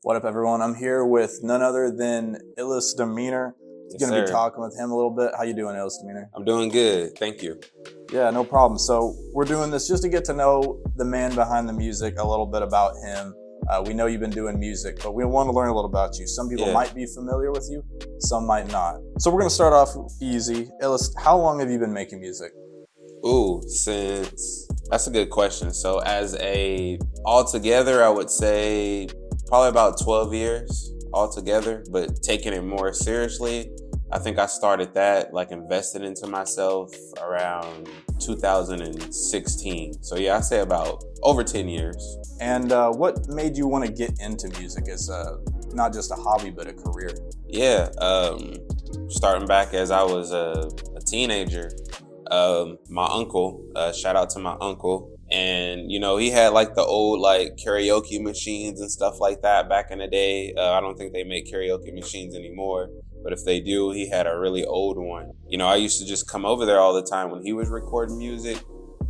What up, everyone? I'm here with none other than Illiest Demeanor. Yes, Going to be sir. talking with him a little bit. How you doing, Illiest Demeanor? I'm doing good. Thank you. Yeah, no problem. So we're doing this just to get to know the man behind the music, a little bit about him. We know you've been doing music, but we want to learn a little about you. Some people might be familiar with you, some might not. So we're going to start off easy. Illiest, how long have you been making music? That's a good question. So altogether, I would say probably about 12 years altogether, but taking it more seriously, I think I started that, like investing into myself around 2016. So yeah, I say about over 10 years. And what made you want to get into music as not just a hobby, but a career? Yeah, starting back as I was a teenager, my uncle, shout out to my uncle, and he had like the old like karaoke machines and stuff like that back in the day. I don't think they make karaoke machines anymore, but if they do, he had a really old one. I used to just come over there all the time when he was recording music.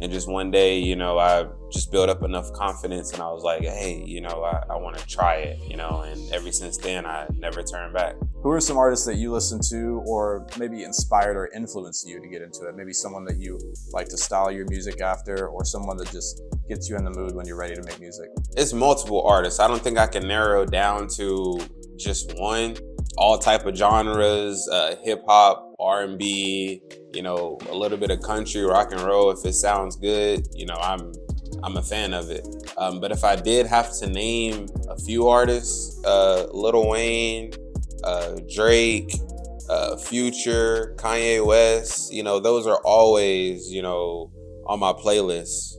And just one day, I just built up enough confidence and I was like, hey, I want to try it, and ever since then, I never turned back. Who are some artists that you listen to or maybe inspired or influenced you to get into it? Maybe someone that you like to style your music after, or someone that just gets you in the mood when you're ready to make music? It's multiple artists. I don't think I can narrow down to just one. All type of genres, hip hop, R&B, a little bit of country, rock and roll. If it sounds good, I'm a fan of it. But if I did have to name a few artists, Lil Wayne, Drake, Future, Kanye West, those are always, on my playlist.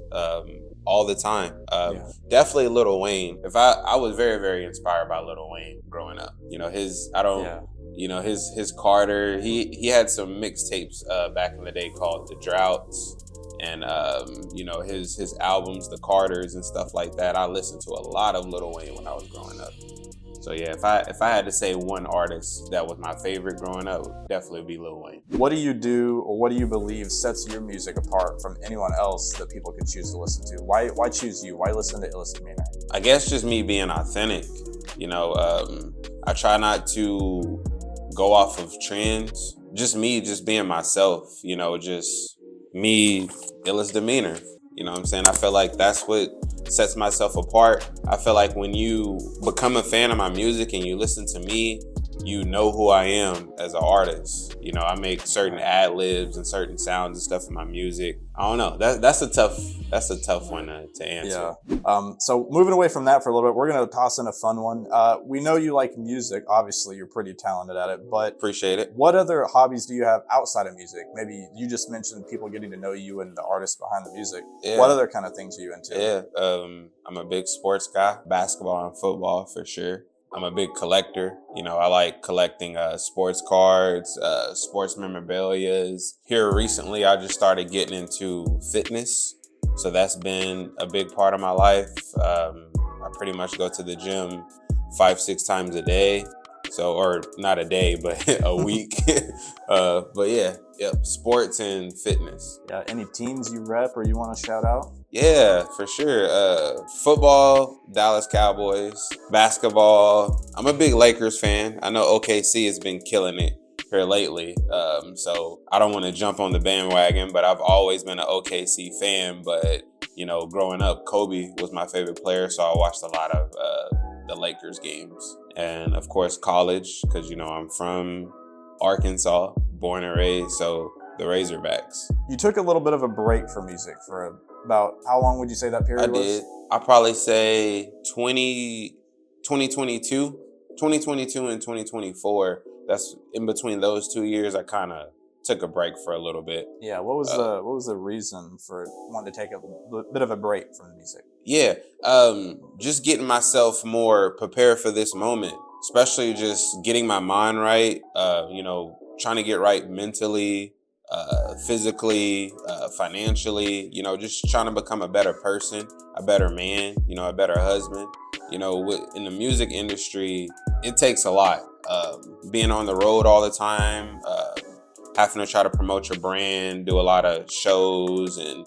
All the time. Definitely Lil Wayne. I was very, very inspired by Lil Wayne growing up. His Carter. He had some mixtapes back in the day called The Droughts, and his albums, The Carters and stuff like that. I listened to a lot of Lil Wayne when I was growing up. So yeah, if I had to say one artist that was my favorite growing up, it would definitely be Lil Wayne. What do you do, or what do you believe sets your music apart from anyone else that people could choose to listen to? Why choose you? Why listen to Illiest Demeanor? I guess just me being authentic. I try not to go off of trends. Just me, just being myself. Just me, Illiest Demeanor. You know what I'm saying? I feel like that's what sets myself apart. I feel like when you become a fan of my music and you listen to me, you know who I am as an artist. I make certain ad-libs and certain sounds and stuff in my music. I don't know. That's a tough one to answer. Yeah. So moving away from that for a little bit, we're gonna toss in a fun one. We know you like music. Obviously, you're pretty talented at it. But appreciate it. What other hobbies do you have outside of music? Maybe you just mentioned people getting to know you and the artists behind the music. Yeah. What other kind of things are you into? Yeah. I'm a big sports guy. Basketball and football for sure. I'm a big collector. I like collecting sports cards, sports memorabilia. Here recently, I just started getting into fitness. So that's been a big part of my life. I pretty much go to the gym 5-6 times a day. Or not a day, but a week. But yeah, sports and fitness. Yeah, any teams you rep or you want to shout out? Yeah, for sure. Football, Dallas Cowboys. Basketball, I'm a big Lakers fan. I know OKC has been killing it here lately. So I don't want to jump on the bandwagon, but I've always been an OKC fan. But, growing up, Kobe was my favorite player. So I watched a lot of the Lakers games. And of course, college, because, I'm from Arkansas, born and raised. So the Razorbacks. You took a little bit of a break from music for about, how long would you say that period was? I did. I'd probably say 2022 and 2024. That's in between those 2 years. I kind of took a break for a little bit. Yeah. What was the reason for wanting to take a bit of a break from music? Yeah. Just getting myself more prepared for this moment, especially just getting my mind right. Trying to get right mentally, physically, financially, just trying to become a better person, a better man, a better husband. In the music industry, it takes a lot. Being on the road all the time, having to try to promote your brand, do a lot of shows and,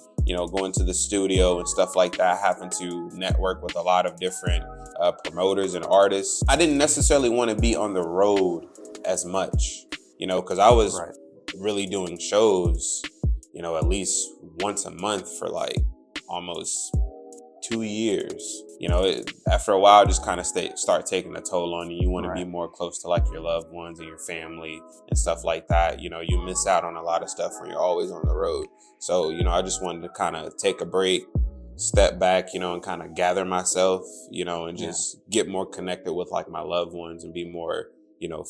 going to the studio and stuff like that, having to network with a lot of different promoters and artists. I didn't necessarily want to be on the road as much, because I was really doing shows, at least once a month for like almost 2 years. After a while, just kind of start taking a toll on you. You want to be more close to like your loved ones and your family and stuff like that. You miss out on a lot of stuff when you're always on the road. So, I just wanted to kind of take a break, step back, and kind of gather myself, and just get more connected with like my loved ones and be more,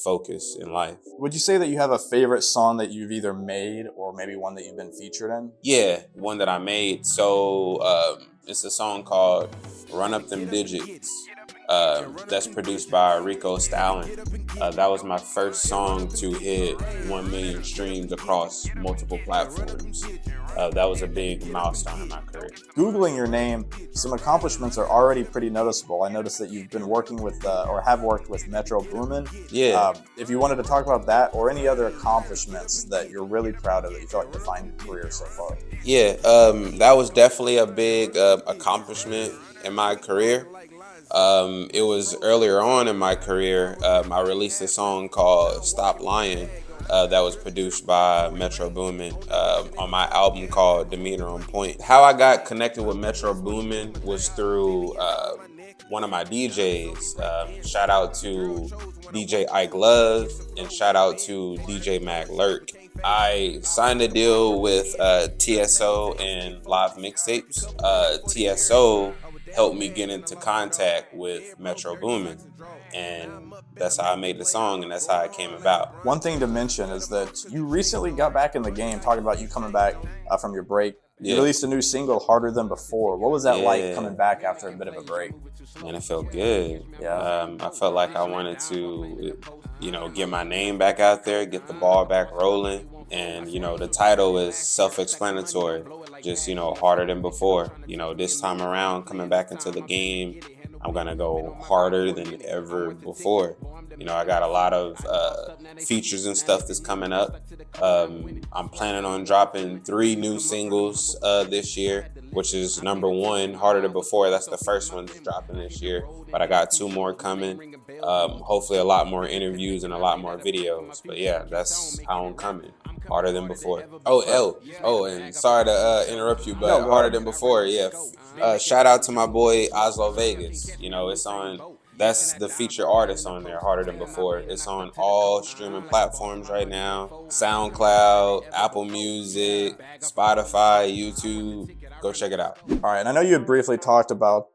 focused in life. Would you say that you have a favorite song that you've either made or maybe one that you've been featured in? Yeah, one that I made. So it's a song called Run Up Them Digits. That's produced by Rico Stalin. That was my first song to hit 1 million streams across multiple platforms. That was a big milestone in my career. Googling your name, some accomplishments are already pretty noticeable. I noticed that you've been working with, or have worked with Metro Boomin. Yeah. If you wanted to talk about that or any other accomplishments that you're really proud of that you feel like defined your career so far. Yeah, that was definitely a big accomplishment in my career. It was earlier on in my career, I released a song called Stop Lying that was produced by Metro Boomin on my album called Demeanor on Point. How I got connected with Metro Boomin was through one of my DJs. Shout out to DJ Ike Love and shout out to DJ Mag Lurk. I signed a deal with TSO and Live Mixtapes. TSO helped me get into contact with Metro Boomin, and that's how I made the song, and that's how it came about. One thing to mention is that you recently got back in the game, talking about you coming back from your break. You released a new single, Harder Than Before. What was that like coming back after a bit of a break? Man, it felt good. I felt like I wanted to, get my name back out there, get the ball back rolling. And, the title is self-explanatory, just, harder than before. This time around, coming back into the game, I'm going to go harder than ever before. I got a lot of features and stuff that's coming up. I'm planning on dropping 3 new singles this year, which is number 1, Harder Than Before. That's the first one that's dropping this year. But I got 2 more coming. Hopefully a lot more interviews and a lot more videos. But yeah, that's how I'm coming. Harder Than Before. And sorry to interrupt you, but Harder Than Before, yeah. Shout out to my boy Oslo Vegas. It's on, that's the feature artist on there, Harder Than Before. It's on all streaming platforms right now. SoundCloud, Apple Music, Spotify, YouTube. Go check it out. All right, and I know you had briefly talked about,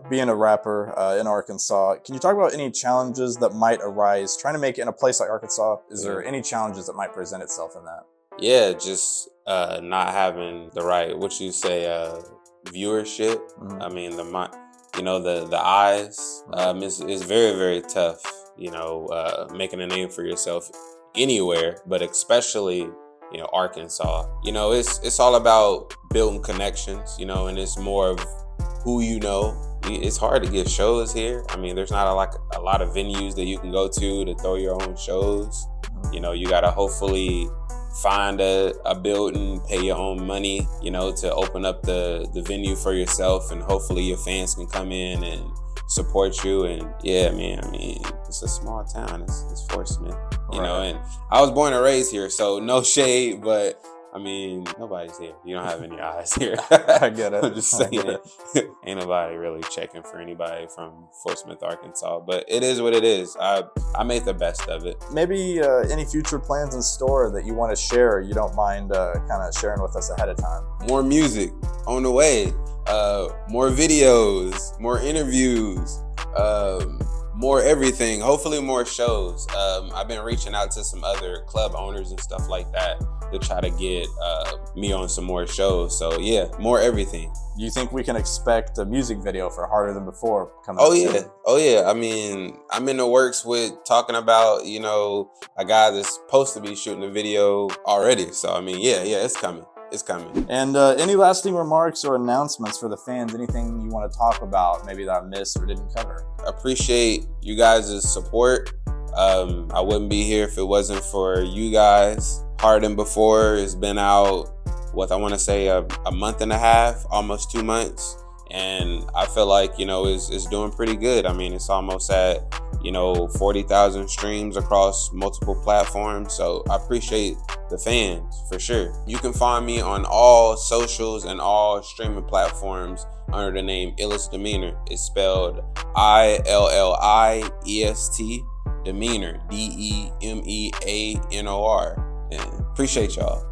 being a rapper in Arkansas. Can you talk about any challenges that might arise trying to make it in a place like Arkansas? Is there any challenges that might present itself in that? Yeah, just not having the right, viewership. I mean, the eyes is very, very tough, making a name for yourself anywhere, but especially, Arkansas. It's all about building connections, and it's more of who you know. It's hard to get shows here. I mean, there's not a lot of venues that you can go to throw your own shows. You gotta hopefully find a building, pay your own money, to open up the venue for yourself, and hopefully your fans can come in and support you. And yeah, man, I mean, it's a small town. It's Fort Smith, and I was born and raised here, so no shade, but I mean, nobody's here. You don't have any eyes here. I get it. I'm just saying, ain't nobody really checking for anybody from Fort Smith, Arkansas. But it is what it is. I made the best of it. Maybe any future plans in store that you want to share, you don't mind kind of sharing with us ahead of time? More music on the way. More videos, more interviews, more everything. Hopefully more shows. I've been reaching out to some other club owners and stuff like that to try to get me on some more shows. So yeah, more everything. Do you think we can expect a music video for Harder Than Before coming up soon? Oh yeah. I mean, I'm in the works with talking about, a guy that's supposed to be shooting a video already. So I mean, yeah, it's coming. It's coming. And any lasting remarks or announcements for the fans? Anything you want to talk about, maybe that I missed or didn't cover? Appreciate you guys' support. I wouldn't be here if it wasn't for you guys. Harder Than Before has been out with, I want to say, a month and a half, almost 2 months. And I feel like, it's doing pretty good. I mean, it's almost at, 40,000 streams across multiple platforms. So I appreciate the fans for sure. You can find me on all socials and all streaming platforms under the name Illiest Demeanor. It's spelled ILLIEST Demeanor, DEMEANOR. And appreciate y'all.